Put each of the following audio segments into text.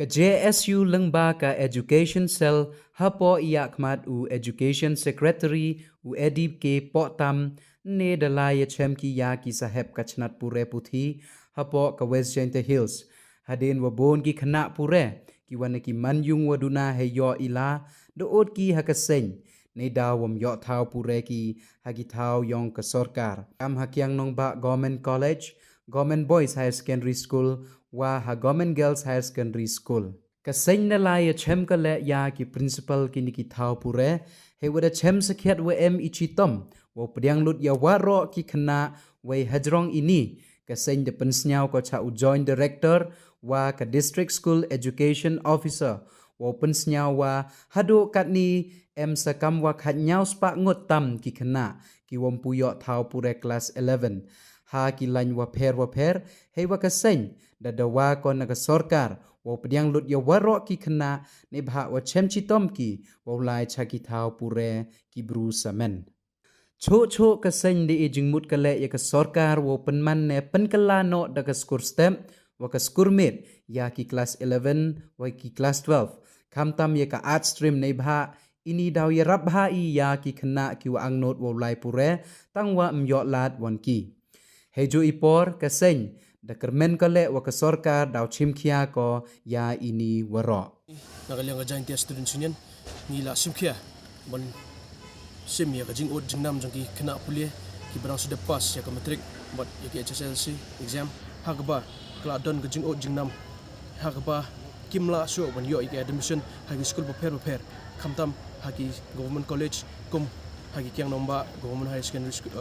Ka JSU lengba ka education cell hapo iakmat u education secretary u edip ke potam ne dalaya chemki ya ki saheb kachnat pure puthi hapo ka West Jainta Hills hadin wabon ki khana pure ki wanaki manjung waduna he yo ila do ot ki hakaseng ne dawam yo thau pure ki hagi thau yong ka sarkar kam hakyang nong ba government college government boys high secondary school wa ha government girls high secondary school kaseng na lai chem ka le ya ki principal ki ni ki thau pure he wada chem sakhet wa em ichitom wo pdiang lut ya waro ki khna we hajrong ini kaseng de pensnyau ko cha u joint director wa ka district school education officer wo pensnyau wa hado katni em sakam wa khatnyau spa ngot tam ki khna ki wom puyo thau pure class 11 ha ki lain wa pher he wa kaseng da dawa ko na ka sarkar wo pdiang lut ya waro ki khna ne bha wa chem chitom ki wo lai cha ki thau pure ki bru samen cho kaseng de jingmut kale ya ka sarkar wo pynman ne penkala no da ka skur step wa ka skur miet ya ki class 11 wa ki class 12 kamtam ya ka art stream ne bha ini daw ya rab ha i ya ki khna ki wa angnot wo lai pure tangwa myo lat wan ki hejo ipor kaseng da kermen kale wa ka sarkar daw chimkhia ko ya ini waro nagalyang ka JSU students union nila simkhia bon sim ya ka jing od jingnam jang ki khna pulie ki barang sudah pas ya ka matric but ya ki HSLC exam hagba kala don ka jing od jingnam hagba kimla so bon yo ki admission hagi school prepare kamtam hagi government college kum hagi kyang nomba government high secondary school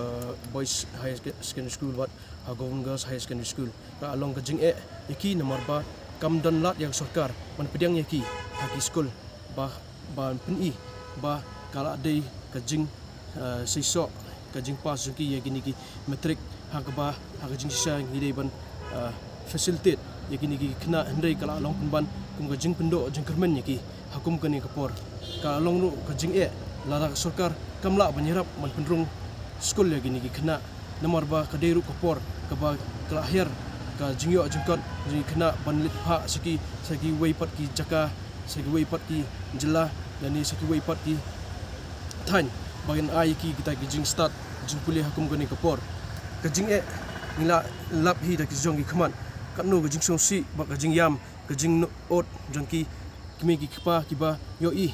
boys high secondary school but government girls high secondary school ka along ka jing yaki nomor ba kam don lat yang sarkar man pediang yaki hagi school ba peni ba kala dei ka jing sisok ka jing pas jki yaki ni ki matric hagba hagi jing sisa ngidei ban facilitate yaki ni ki kena hendai kala along penban kum ka jing pendo jing kermen yaki hakum ka ni kapor ka along ru ka jing lara sarkar kamla banyirap man pendrung school yaki ni ki kena nomor ba ka dei ru kapor ka ba kala akhir ka jingyo jingkot jing kena banlit ha saki weipat ki jaka saki weipat ki jela dan ni saki weipat ki tan bagian ai ki kita ki jing start jing kuliah hakum gani kapor ka jing nila lap hi da ki jong ki khaman katno ka jing song si ba ka jing yam ka jing ot jong ki kimi ki kpa ki ba yo i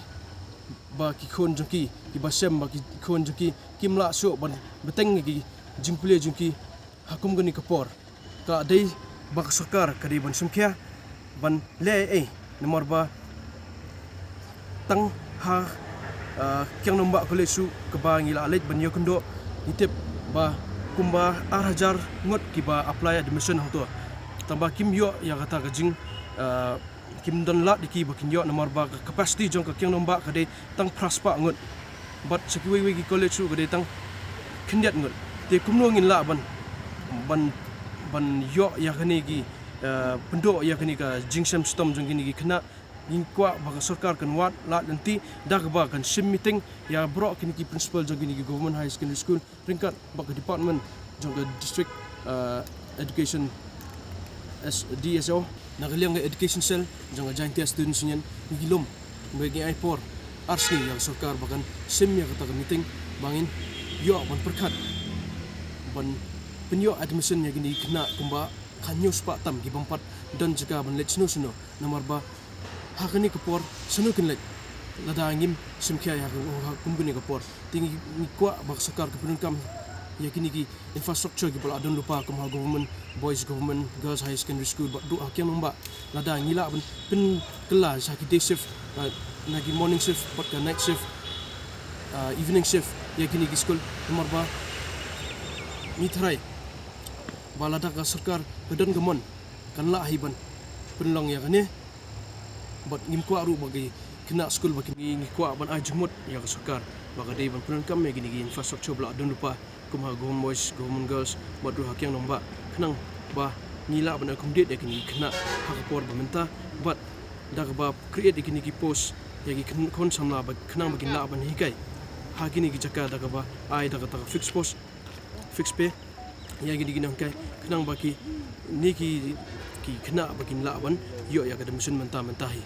ba ki khon jong ki ba sem ba ki khon jong ki kimla so ban beteng ki jing kuliah jong ki hakum gani kapor ka dei bak sarkar ka dei ban sumkhia ban le nomor ba tang ha kyang nombak college su ke ba ngila alit ban yo kendo nitip ba kumba arhajar ngot ki ba apply admission hang tu tambah kim yo ya kata ka jing kim don lat diki bakin yo nomor ba capacity jong ka kyang nombak ka dei tang praspa ngot but sekiwi wi college su ka dei tang kendiat ngot te kumno ngin la ban yo ya kani ki pendok ya kani ka jingsam stom jong kini ki kena ingkwa baka sarkar kan wat lat nanti dagba kan sim meeting ya bro kini ki principal jong kini ki government high secondary school ringkat baka department jong ka district education DSO nagaliang education cell jong JSU students union ngilom bagi aipor arsni yang sarkar bakan sim ya kata meeting bangin yo ban perkat ban penyo admission ya gini kena kumba kanyo spa tam ki bampat dan juga ban let sno nomor ba hakani kapor sunu kin let lada ngim simkhia ya kumbuni kapor tingi ni kwa bak sakar ke penunkam ya kini ki infrastructure ki pala don lupa kum government boys government girls high secondary school ba du akyang nomba lada ngila ban pen kelas haki day shift nagi morning shift pat ka night shift evening shift ya kini ki school nomor ba ni trai balada ka sarkar pedon gamon kanla hiban penlong ya kane bat ngim kwa ru bagi kena school bagi ngi kwa ban ajmut ya ka sarkar baga dei ban penon kam gini gi infrastructure bla don lupa kumha government boys government girls bat ru hakyang nomba kenang ba nila ban accommodate ya kini kena hakapor bamenta bat dak ba create gini ki post ya gi kon samla ba kenang bagi la ban hikai hakini gi jaka dak ba ai dak fix post fix pay ya gini gini kai kenang baki ni ki ki kena bakin laban yo ya kada musun mentah mentahi